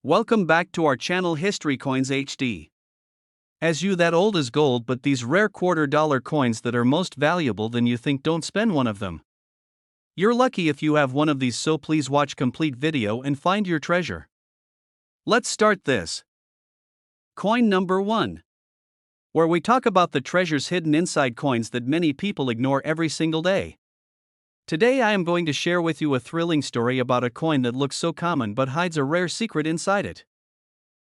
Welcome back to our channel History Coins HD. As you that old is gold, but these rare $quarter coins that are most valuable than you think, don't spend one of them. You're lucky if you have one of these, so please watch complete video and find your treasure. Let's start this. Coin number 1. Where we talk about the treasures hidden inside coins that many people ignore every single day. Today I am going to share with you a thrilling story about a coin that looks so common but hides a rare secret inside it.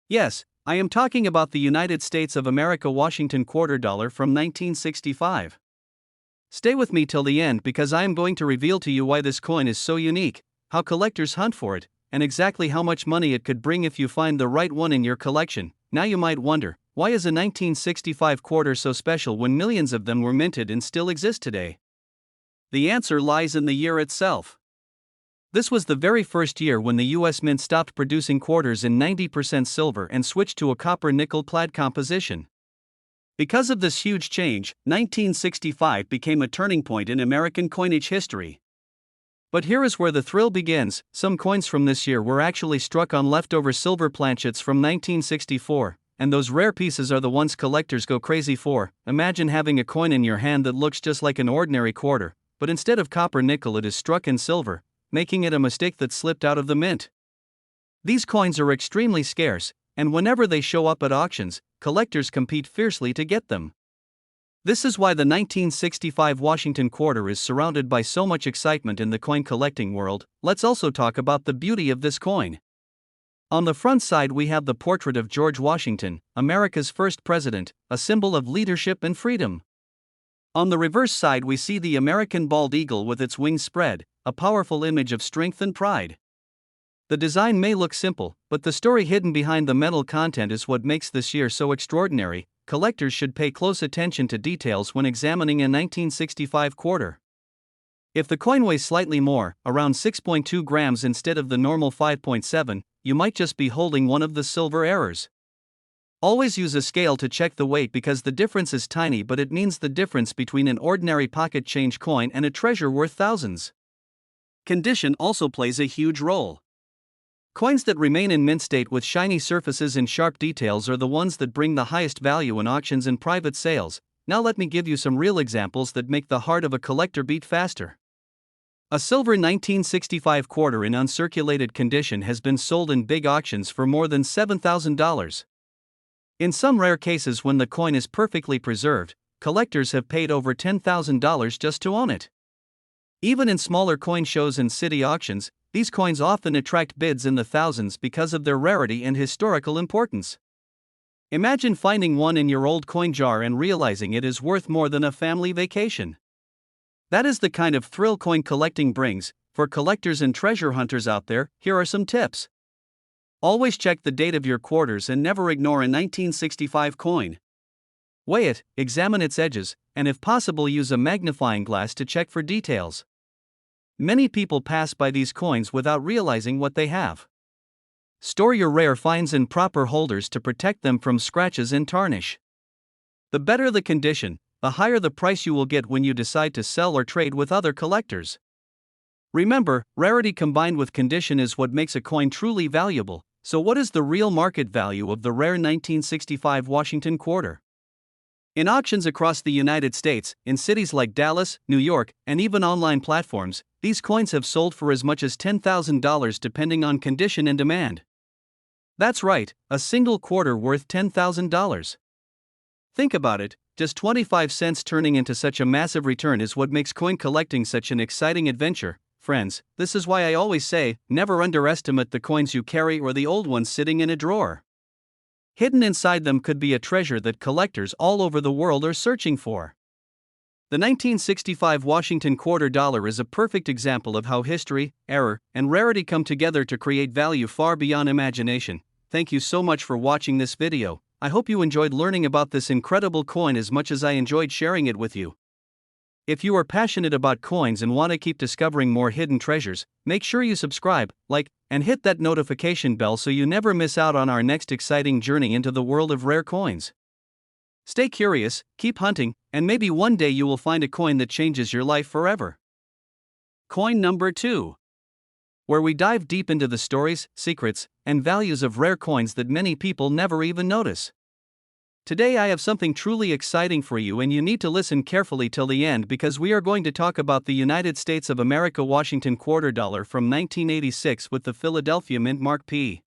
Yes, I am talking about the United States of America Washington $quarter from 1965. Stay with me till the end because I am going to reveal to you why this coin is so unique, how collectors hunt for it, and exactly how much money it could bring if you find the right one in your collection. Now you might wonder, why is a 1965 quarter so special when millions of them were minted and still exist today? The answer lies in the year itself. This was the very first year when the US Mint stopped producing quarters in 90% silver and switched to a copper-nickel clad composition. Because of this huge change, 1965 became a turning point in American coinage history. But here is where the thrill begins. Some coins from this year were actually struck on leftover silver planchets from 1964, and those rare pieces are the ones collectors go crazy for. Imagine having a coin in your hand that looks just like an ordinary quarter, but instead of copper-nickel it is struck in silver, making it a mistake that slipped out of the mint. These coins are extremely scarce, and whenever they show up at auctions, collectors compete fiercely to get them. This is why the 1965 Washington quarter is surrounded by so much excitement in the coin collecting world. Let's also talk about the beauty of this coin. On the front side we have the portrait of George Washington, America's first president, a symbol of leadership and freedom. On the reverse side we see the American bald eagle with its wings spread, a powerful image of strength and pride. The design may look simple, but the story hidden behind the metal content is what makes this year so extraordinary. Collectors should pay close attention to details when examining a 1965 quarter. If the coin weighs slightly more, around 6.2 grams instead of the normal 5.7, you might just be holding one of the silver errors. Always use a scale to check the weight because the difference is tiny, but it means the difference between an ordinary pocket change coin and a treasure worth thousands. Condition also plays a huge role. Coins that remain in mint state with shiny surfaces and sharp details are the ones that bring the highest value in auctions and private sales. Now let me give you some real examples that make the heart of a collector beat faster. A silver 1965 quarter in uncirculated condition has been sold in big auctions for more than $7,000. In some rare cases, when the coin is perfectly preserved, collectors have paid over $10,000 just to own it. Even in smaller coin shows and city auctions, these coins often attract bids in the thousands because of their rarity and historical importance. Imagine finding one in your old coin jar and realizing it is worth more than a family vacation. That is the kind of thrill coin collecting brings. For collectors and treasure hunters out there, here are some tips. Always check the date of your quarters and never ignore a 1965 coin. Weigh it, examine its edges, and if possible use a magnifying glass to check for details. Many people pass by these coins without realizing what they have. Store your rare finds in proper holders to protect them from scratches and tarnish. The better the condition, the higher the price you will get when you decide to sell or trade with other collectors. Remember, rarity combined with condition is what makes a coin truly valuable. So what is the real market value of the rare 1965 Washington quarter? In auctions across the United States, in cities like Dallas, New York, and even online platforms, these coins have sold for as much as $10,000 depending on condition and demand. That's right, a single quarter worth $10,000. Think about it, just 25 cents turning into such a massive return is what makes coin collecting such an exciting adventure. Friends, this is why I always say, never underestimate the coins you carry or the old ones sitting in a drawer. Hidden inside them could be a treasure that collectors all over the world are searching for. The 1965 Washington $quarter is a perfect example of how history, error, and rarity come together to create value far beyond imagination. Thank you so much for watching this video. I hope you enjoyed learning about this incredible coin as much as I enjoyed sharing it with you. If you are passionate about coins and want to keep discovering more hidden treasures, make sure you subscribe, like, and hit that notification bell so you never miss out on our next exciting journey into the world of rare coins. Stay curious, keep hunting, and maybe one day you will find a coin that changes your life forever. Coin number 2. where we dive deep into the stories, secrets, and values of rare coins that many people never even notice. Today I have something truly exciting for you, and you need to listen carefully till the end because we are going to talk about the United States of America Washington quarter dollar from 1986 with the Philadelphia Mint Mark P.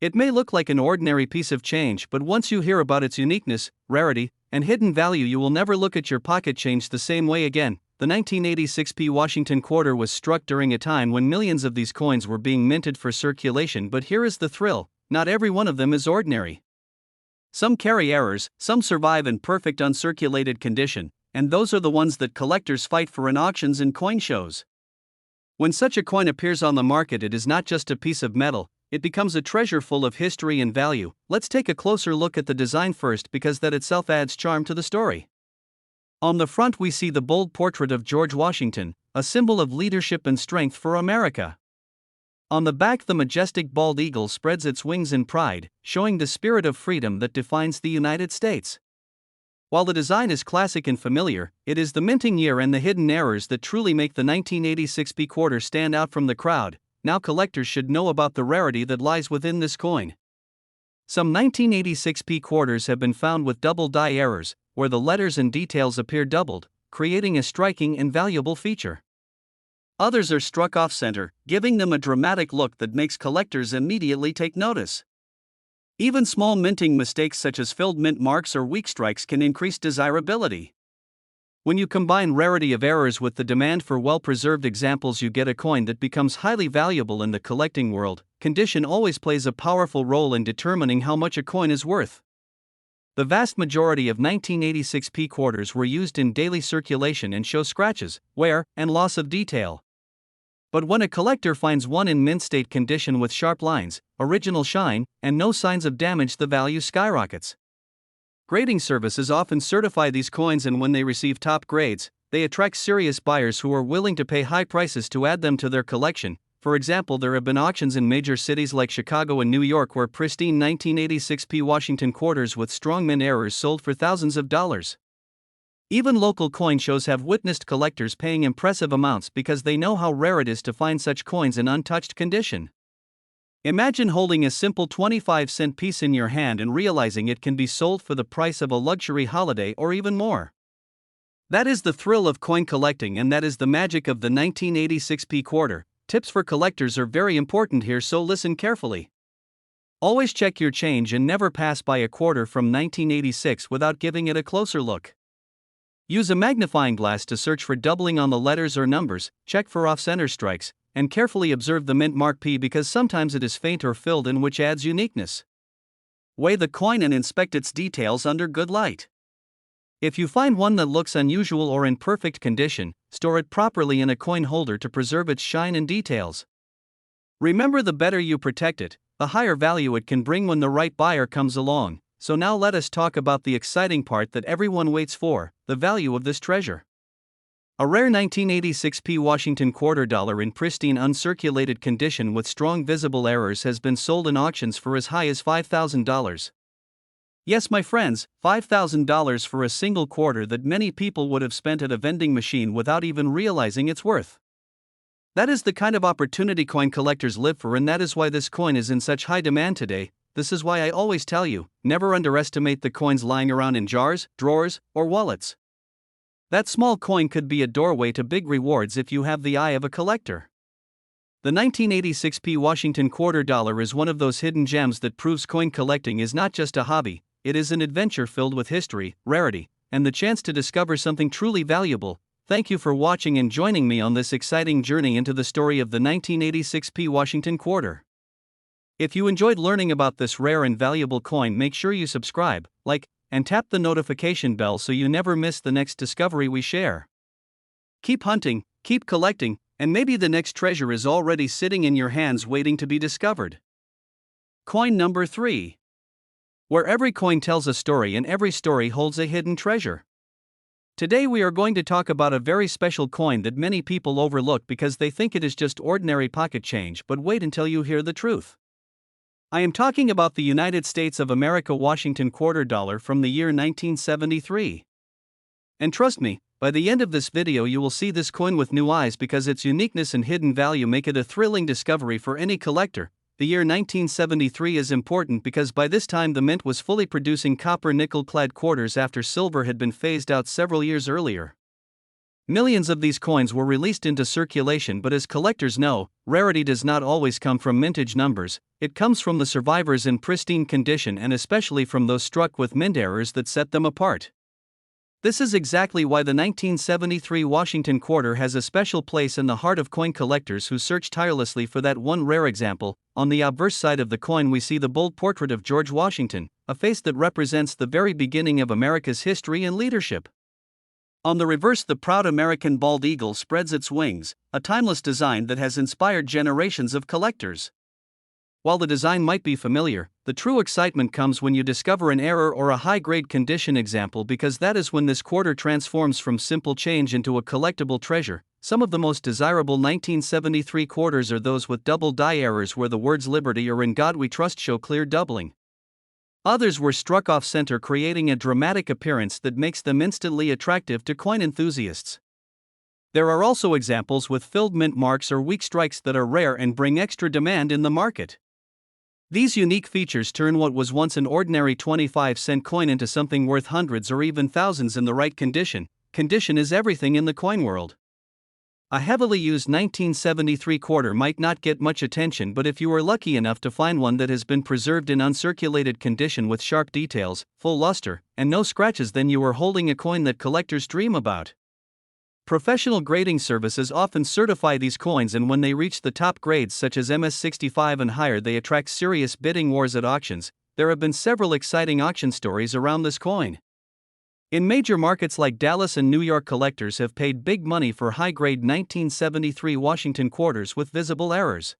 It may look like an ordinary piece of change, but once you hear about its uniqueness, rarity, and hidden value, you will never look at your pocket change the same way again. The 1986 P Washington quarter was struck during a time when millions of these coins were being minted for circulation, but here is the thrill: not every one of them is ordinary. Some carry errors, some survive in perfect uncirculated condition, and those are the ones that collectors fight for in auctions and coin shows. When such a coin appears on the market, it is not just a piece of metal, it becomes a treasure full of history and value. Let's take a closer look at the design first, because that itself adds charm to the story. On the front we see the bold portrait of George Washington, a symbol of leadership and strength for America. On the back, the majestic bald eagle spreads its wings in pride, showing the spirit of freedom that defines the United States. While the design is classic and familiar, it is the minting year and the hidden errors that truly make the 1986 P quarter stand out from the crowd. Now collectors should know about the rarity that lies within this coin. Some 1986 P quarters have been found with double die errors, where the letters and details appear doubled, creating a striking and valuable feature. Others are struck off-center, giving them a dramatic look that makes collectors immediately take notice. Even small minting mistakes such as filled mint marks or weak strikes can increase desirability. When you combine rarity of errors with the demand for well-preserved examples, you get a coin that becomes highly valuable in the collecting world. Condition always plays a powerful role in determining how much a coin is worth. The vast majority of 1986 P quarters were used in daily circulation and show scratches, wear, and loss of detail. But when a collector finds one in mint state condition with sharp lines, original shine, and no signs of damage, the value skyrockets. Grading services often certify these coins, and when they receive top grades, they attract serious buyers who are willing to pay high prices to add them to their collection. For example, there have been auctions in major cities like Chicago and New York where pristine 1986 P Washington quarters with strong mint errors sold for thousands of dollars. Even local coin shows have witnessed collectors paying impressive amounts because they know how rare it is to find such coins in untouched condition. Imagine holding a simple 25-cent piece in your hand and realizing it can be sold for the price of a luxury holiday or even more. That is the thrill of coin collecting, and that is the magic of the 1986 P quarter. Tips for collectors are very important here, so listen carefully. Always check your change and never pass by a quarter from 1986 without giving it a closer look. Use a magnifying glass to search for doubling on the letters or numbers, check for off-center strikes, and carefully observe the mint mark P because sometimes it is faint or filled in, which adds uniqueness. Weigh the coin and inspect its details under good light. If you find one that looks unusual or in perfect condition, store it properly in a coin holder to preserve its shine and details. Remember, the better you protect it, the higher value it can bring when the right buyer comes along. So now let us talk about the exciting part that everyone waits for: the value of this treasure. A rare 1986 P Washington quarter dollar in pristine uncirculated condition with strong visible errors has been sold in auctions for as high as $5,000. Yes, my friends, $5,000 for a single quarter that many people would have spent at a vending machine without even realizing its worth. That is the kind of opportunity coin collectors live for, and that is why this coin is in such high demand today. This is why I always tell you, never underestimate the coins lying around in jars, drawers, or wallets. That small coin could be a doorway to big rewards if you have the eye of a collector. The 1986 P Washington quarter dollar is one of those hidden gems that proves coin collecting is not just a hobby, it is an adventure filled with history, rarity, and the chance to discover something truly valuable. Thank you for watching and joining me on this exciting journey into the story of the 1986 P Washington quarter. If you enjoyed learning about this rare and valuable coin, make sure you subscribe, like, and tap the notification bell so you never miss the next discovery we share. Keep hunting, keep collecting, and maybe the next treasure is already sitting in your hands waiting to be discovered. Coin number 3. Where every coin tells a story and every story holds a hidden treasure. Today we are going to talk about a very special coin that many people overlook because they think it is just ordinary pocket change, but wait until you hear the truth. I am talking about the United States of America Washington quarter dollar from the year 1973. And trust me, By the end of this video you will see this coin with new eyes because its uniqueness and hidden value make it a thrilling discovery for any collector. The year 1973 is important because by this time the mint was fully producing copper nickel clad quarters after silver had been phased out several years earlier. Millions of these coins were released into circulation, but as collectors know, rarity does not always come from mintage numbers, it comes from the survivors in pristine condition and especially from those struck with mint errors that set them apart. This is exactly why the 1973 Washington quarter has a special place in the heart of coin collectors who search tirelessly for that one rare example. On the obverse side of the coin we see the bold portrait of George Washington, a face that represents the very beginning of America's history and leadership. On the reverse the proud American bald eagle spreads its wings, a timeless design that has inspired generations of collectors. While the design might be familiar, the true excitement comes when you discover an error or a high-grade condition example, because that is when this quarter transforms from simple change into a collectible treasure. Some of the most desirable 1973 quarters are those with double die errors where the words Liberty or In God We Trust show clear doubling. Others were struck off-center, creating a dramatic appearance that makes them instantly attractive to coin enthusiasts. There are also examples with filled mint marks or weak strikes that are rare and bring extra demand in the market. These unique features turn what was once an ordinary 25-cent coin into something worth hundreds or even thousands in the right condition. Condition is everything in the coin world. A heavily used 1973 quarter might not get much attention, but if you are lucky enough to find one that has been preserved in uncirculated condition with sharp details, full luster, and no scratches, then you are holding a coin that collectors dream about. Professional grading services often certify these coins, and when they reach the top grades such as MS65 and higher, they attract serious bidding wars at auctions. There have been several exciting auction stories around this coin. In major markets like Dallas and New York, collectors have paid big money for high-grade 1973 Washington quarters with visible errors.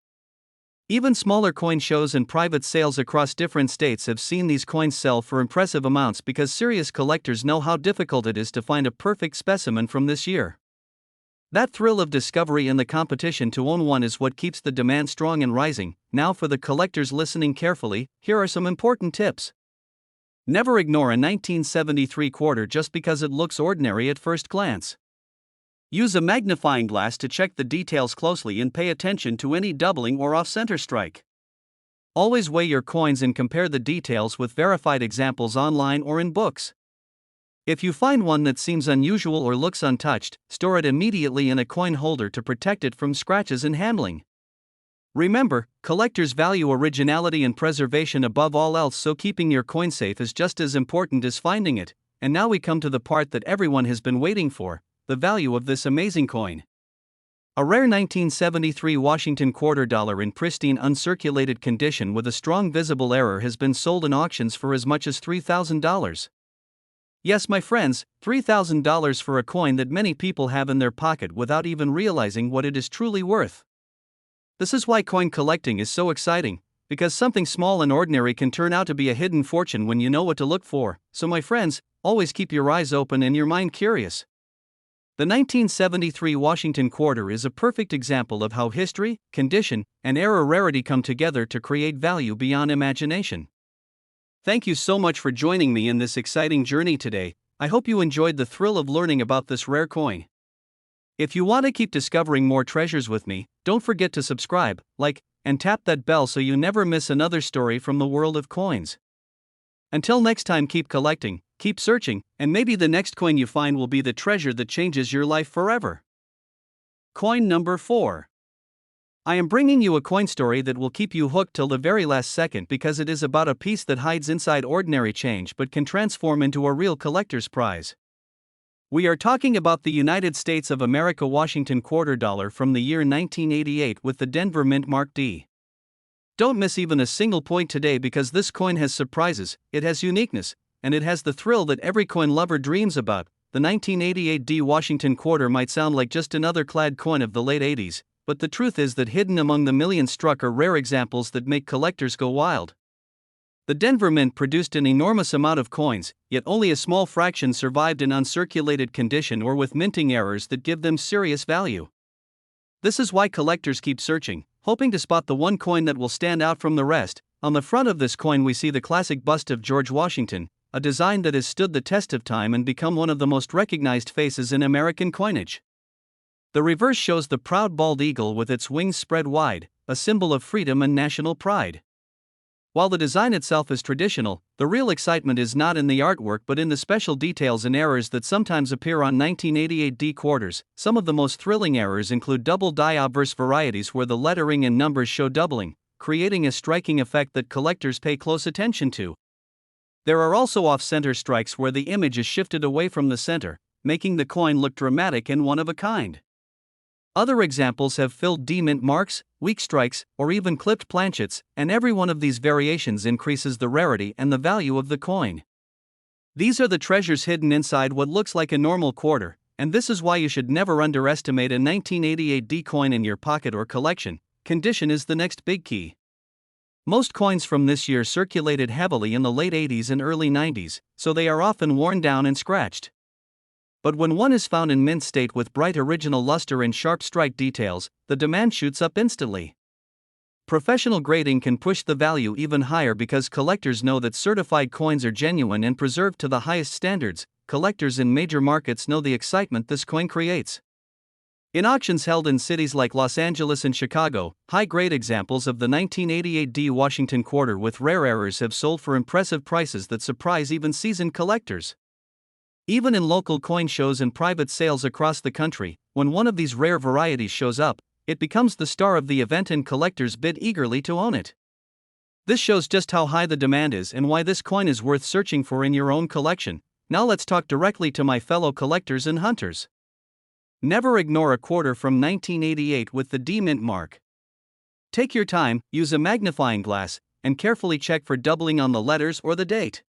Even smaller coin shows and private sales across different states have seen these coins sell for impressive amounts because serious collectors know how difficult it is to find a perfect specimen from this year. That thrill of discovery and the competition to own one is what keeps the demand strong and rising. Now for the collectors listening carefully, here are some important tips. Never ignore a 1973 quarter just because it looks ordinary at first glance. Use a magnifying glass to check the details closely and pay attention to any doubling or off-center strike. Always weigh your coins and compare the details with verified examples online or in books. If you find one that seems unusual or looks untouched, store it immediately in a coin holder to protect it from scratches and handling. Remember, collectors value originality and preservation above all else, so keeping your coin safe is just as important as finding it. And now we come to the part that everyone has been waiting for: the value of this amazing coin. A rare 1973 Washington quarter dollar in pristine uncirculated condition with a strong visible error has been sold in auctions for as much as $3,000. Yes, my friends, $3,000 for a coin that many people have in their pocket without even realizing what it is truly worth. This is why coin collecting is so exciting, because something small and ordinary can turn out to be a hidden fortune when you know what to look for. So my friends, always keep your eyes open and your mind curious. The 1973 Washington quarter is a perfect example of how history, condition, and rarity come together to create value beyond imagination. Thank you so much for joining me in this exciting journey today. I hope you enjoyed the thrill of learning about this rare coin. If you want to keep discovering more treasures with me, don't forget to subscribe, like, and tap that bell so you never miss another story from the world of coins. Until next time, keep collecting, keep searching, and maybe the next coin you find will be the treasure that changes your life forever. Coin number 4. I am bringing you a coin story that will keep you hooked till the very last second, because it is about a piece that hides inside ordinary change but can transform into a real collector's prize. We are talking about the United States of America Washington quarter dollar from the year 1988 with the Denver Mint Mark D. Don't miss even a single point today, because this coin has surprises, it has uniqueness, and it has the thrill that every coin lover dreams about. The 1988 D Washington quarter might sound like just another clad coin of the late 80s, but the truth is that hidden among the millions struck are rare examples that make collectors go wild. The Denver Mint produced an enormous amount of coins, yet only a small fraction survived in uncirculated condition or with minting errors that give them serious value. This is why collectors keep searching, hoping to spot the one coin that will stand out from the rest. On the front of this coin we see the classic bust of George Washington, a design that has stood the test of time and become one of the most recognized faces in American coinage. The reverse shows the proud bald eagle with its wings spread wide, a symbol of freedom and national pride. While the design itself is traditional, the real excitement is not in the artwork but in the special details and errors that sometimes appear on 1988D quarters. Some of the most thrilling errors include double die obverse varieties where the lettering and numbers show doubling, creating a striking effect that collectors pay close attention to. There are also off-center strikes where the image is shifted away from the center, making the coin look dramatic and one of a kind. Other examples have filled D-mint marks, weak strikes, or even clipped planchets, and every one of these variations increases the rarity and the value of the coin. These are the treasures hidden inside what looks like a normal quarter, and this is why you should never underestimate a 1988D coin in your pocket or collection. Condition is the next big key. Most coins from this year circulated heavily in the late 80s and early 90s, so they are often worn down and scratched. But when one is found in mint state with bright original luster and sharp strike details, the demand shoots up instantly. Professional grading can push the value even higher because collectors know that certified coins are genuine and preserved to the highest standards. Collectors in major markets know the excitement this coin creates. In auctions held in cities like Los Angeles and Chicago, high-grade examples of the 1988D Washington quarter with rare errors have sold for impressive prices that surprise even seasoned collectors. Even in local coin shows and private sales across the country, when one of these rare varieties shows up, it becomes the star of the event and collectors bid eagerly to own it. This shows just how high the demand is and why this coin is worth searching for in your own collection. Now let's talk directly to my fellow collectors and hunters. Never ignore a quarter from 1988 with the D-mint mark. Take your time, use a magnifying glass, and carefully check for doubling on the letters or the date.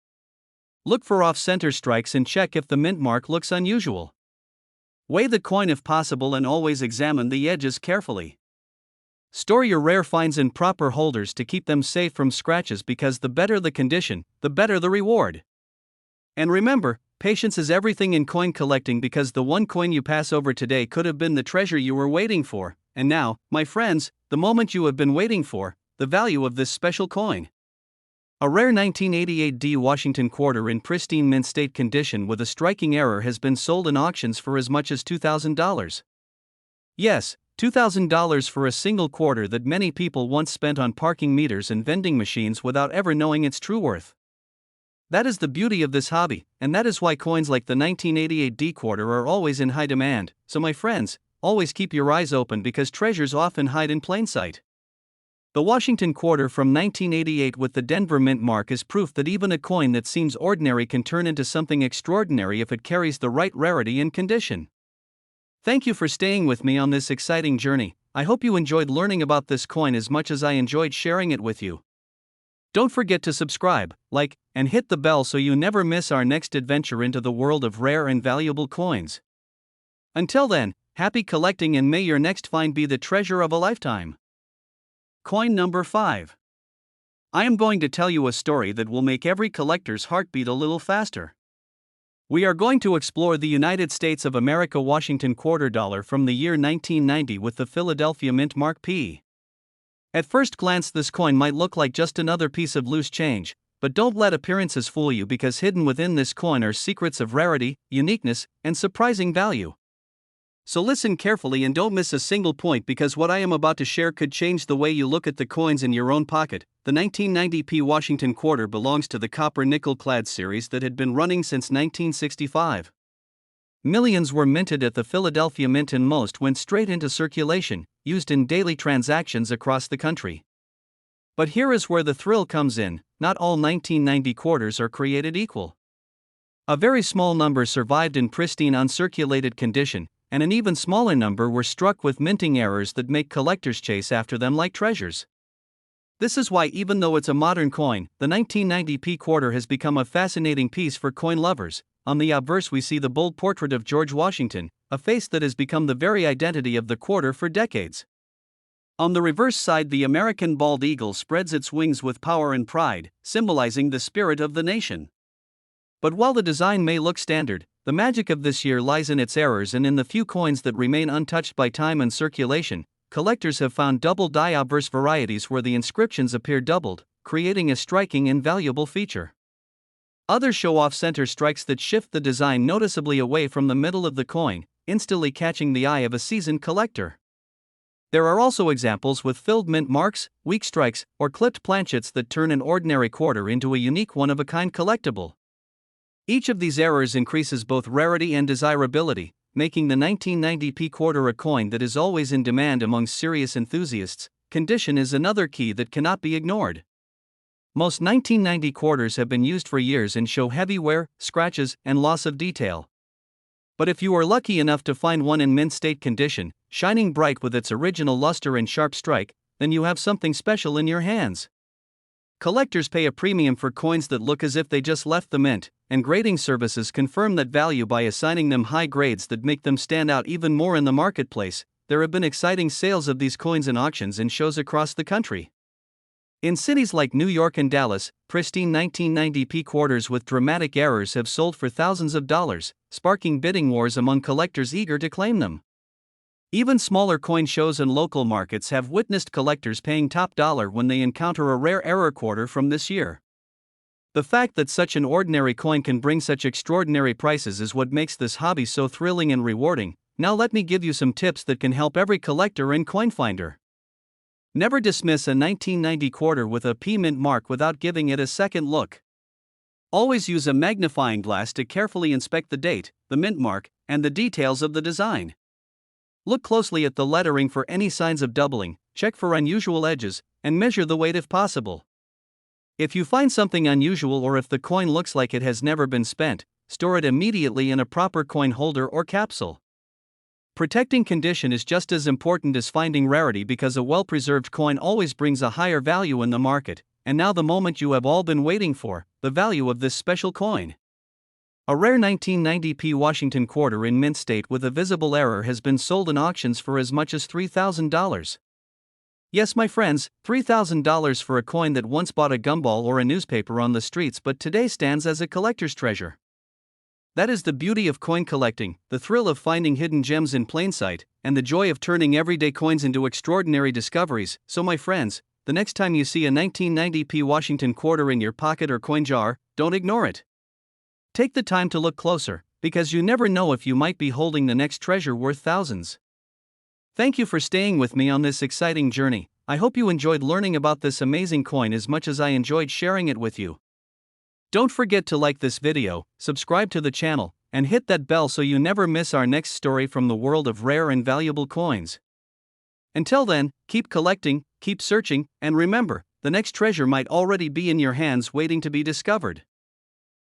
Look for off-center strikes and check if the mint mark looks unusual. Weigh the coin if possible and always examine the edges carefully. Store your rare finds in proper holders to keep them safe from scratches because the better the condition, the better the reward. And remember, patience is everything in coin collecting because the one coin you pass over today could have been the treasure you were waiting for. And now, my friends, the moment you have been waiting for, the value of this special coin. A rare 1988D Washington quarter in pristine mint state condition with a striking error has been sold in auctions for as much as $2,000. Yes, $2,000 for a single quarter that many people once spent on parking meters and vending machines without ever knowing its true worth. That is the beauty of this hobby, and that is why coins like the 1988D quarter are always in high demand. So my friends, always keep your eyes open because treasures often hide in plain sight. The Washington quarter from 1988 with the Denver mint mark is proof that even a coin that seems ordinary can turn into something extraordinary if it carries the right rarity and condition. Thank you for staying with me on this exciting journey. I hope you enjoyed learning about this coin as much as I enjoyed sharing it with you. Don't forget to subscribe, like, and hit the bell so you never miss our next adventure into the world of rare and valuable coins. Until then, happy collecting and may your next find be the treasure of a lifetime. Coin number 5. I am going to tell you a story that will make every collector's heart beat a little faster. We are going to explore the United States of America Washington quarter dollar from the year 1990 with the Philadelphia Mint Mark P. At first glance this coin might look like just another piece of loose change, but don't let appearances fool you because hidden within this coin are secrets of rarity, uniqueness, and surprising value. So listen carefully and don't miss a single point because what I am about to share could change the way you look at the coins in your own pocket. The 1990p Washington quarter belongs to the copper nickel clad series that had been running since 1965. Millions were minted at the Philadelphia Mint and most went straight into circulation, used in daily transactions across the country. But here is where the thrill comes in, not all 1990 quarters are created equal. A very small number survived in pristine uncirculated condition, and an even smaller number were struck with minting errors that make collectors chase after them like treasures. This is why even though it's a modern coin, the 1990p quarter has become a fascinating piece for coin lovers. On the obverse we see the bold portrait of George Washington, a face that has become the very identity of the quarter for decades. On the reverse side the American bald eagle spreads its wings with power and pride, symbolizing the spirit of the nation. But while the design may look standard, the magic of this year lies in its errors and in the few coins that remain untouched by time and circulation. Collectors have found double die obverse varieties where the inscriptions appear doubled, creating a striking and valuable feature. Others show off center strikes that shift the design noticeably away from the middle of the coin, instantly catching the eye of a seasoned collector. There are also examples with filled mint marks, weak strikes, or clipped planchets that turn an ordinary quarter into a unique one-of-a-kind collectible. Each of these errors increases both rarity and desirability, making the 1990p quarter a coin that is always in demand among serious enthusiasts. Condition is another key that cannot be ignored. Most 1990 quarters have been used for years and show heavy wear, scratches, and loss of detail. But if you are lucky enough to find one in mint state condition, shining bright with its original luster and sharp strike, then you have something special in your hands. Collectors pay a premium for coins that look as if they just left the mint, and grading services confirm that value by assigning them high grades that make them stand out even more in the marketplace. There have been exciting sales of these coins in auctions and shows across the country. In cities like New York and Dallas, pristine 1990p quarters with dramatic errors have sold for thousands of dollars, sparking bidding wars among collectors eager to claim them. Even smaller coin shows and local markets have witnessed collectors paying top dollar when they encounter a rare error quarter from this year. The fact that such an ordinary coin can bring such extraordinary prices is what makes this hobby so thrilling and rewarding. Now let me give you some tips that can help every collector and coin finder. Never dismiss a 1990 quarter with a P mint mark without giving it a second look. Always use a magnifying glass to carefully inspect the date, the mint mark, and the details of the design. Look closely at the lettering for any signs of doubling, check for unusual edges, and measure the weight if possible. If you find something unusual or if the coin looks like it has never been spent, store it immediately in a proper coin holder or capsule. Protecting condition is just as important as finding rarity because a well-preserved coin always brings a higher value in the market. And now the moment you have all been waiting for, the value of this special coin. A rare 1990p Washington quarter in mint state with a visible error has been sold in auctions for as much as $3,000. Yes, my friends, $3,000 for a coin that once bought a gumball or a newspaper on the streets but today stands as a collector's treasure. That is the beauty of coin collecting, the thrill of finding hidden gems in plain sight, and the joy of turning everyday coins into extraordinary discoveries. So my friends, the next time you see a 1990p Washington quarter in your pocket or coin jar, don't ignore it. Take the time to look closer, because you never know if you might be holding the next treasure worth thousands. Thank you for staying with me on this exciting journey. I hope you enjoyed learning about this amazing coin as much as I enjoyed sharing it with you. Don't forget to like this video, subscribe to the channel, and hit that bell so you never miss our next story from the world of rare and valuable coins. Until then, keep collecting, keep searching, and remember, the next treasure might already be in your hands waiting to be discovered.